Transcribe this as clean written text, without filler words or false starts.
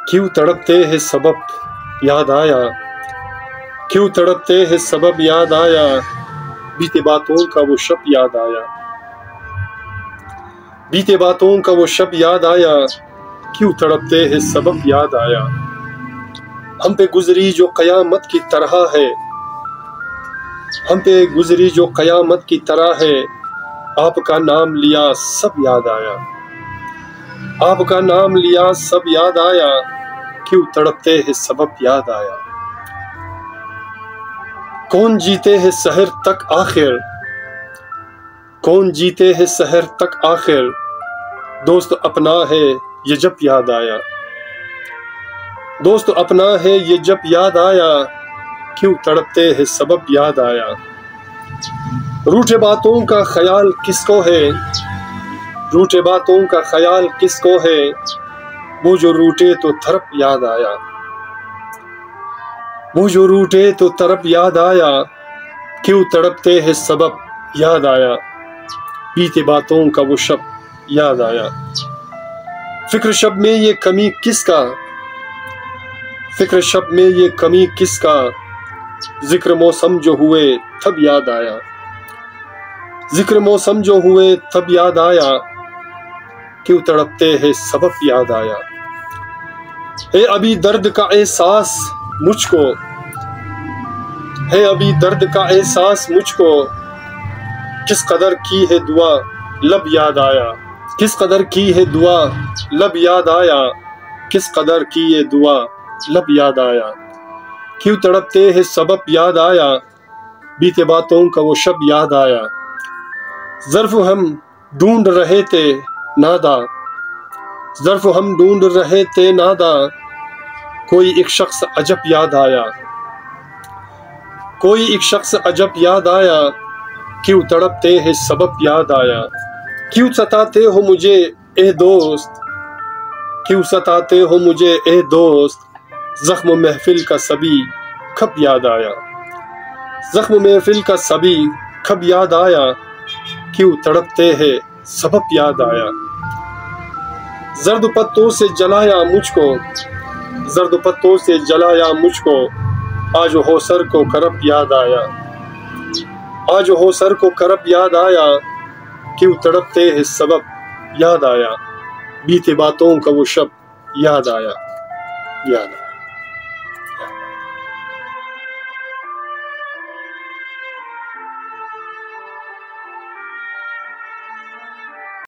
क्यों तड़पते हैं सबब याद आया, क्यों तड़पते हैं सबब याद आया, बीते बातों का वो शब याद आया, बीते बातों का वो शब याद आया, क्यों तड़पते हैं सबब याद आया। हम पे गुजरी जो कयामत की तरह है, हम पे गुजरी जो कयामत की तरह है, आपका नाम लिया सब याद आया, आपका नाम लिया सब याद आया, क्यों तड़पते हैं सबब याद आया। कौन जीते हैं सहर तक आखिर, कौन जीते हैं सहर तक आखिर, दोस्त अपना है ये जब याद आया, दोस्त अपना है ये जब याद आया, क्यों तड़पते हैं सबब याद आया। रूठे बातों का ख्याल किसको है, रूठे बातों का ख्याल किसको है, वो जो रूठे तो तरफ याद आया, वो जो रूठे तो तरफ याद आया, क्यों तड़पते हैं सबब याद आया, बीते बातों का वो शब याद आया। फिक्र शब में ये कमी किसका, फिक्र शब में ये कमी किसका, जिक्र मौसम जो हुए तब याद आया, जिक्र मौसम जो हुए तब याद आया, क्यों तड़पते हैं सबब याद आया। है अभी दर्द का एहसास मुझको, है अभी दर्द का एहसास मुझको, किस कदर की है दुआ लब याद आया, किस कदर की है दुआ लब याद आया, किस कदर की ये दुआ लब याद आया, क्यों तड़पते हैं सबब याद आया, बीते बातों का वो शब याद आया। ज़र्फ हम ढूंढ रहे थे नादा, ज़र्फ हम ढूंढ रहे थे नादा, कोई एक शख्स अजब याद आया, कोई एक शख्स अजब याद आया, क्यों तड़पते हैं सबब याद आया। क्यों सताते हो मुझे ए दोस्त, क्यों सताते हो मुझे ए दोस्त, जख्म महफिल का सभी कब याद आया, जख्म महफिल का सभी कब याद आया, क्यों तड़पते हैं सबब याद आया। जर्द पत्तों से जलाया मुझको, जर्द पत्तों से जलाया मुझको, आज हो सर को करब याद आया, आज हो सर को करब याद आया, क्यों तड़पते हैं सबब याद आया, बीते बातों का वो शब याद आया, याद आया।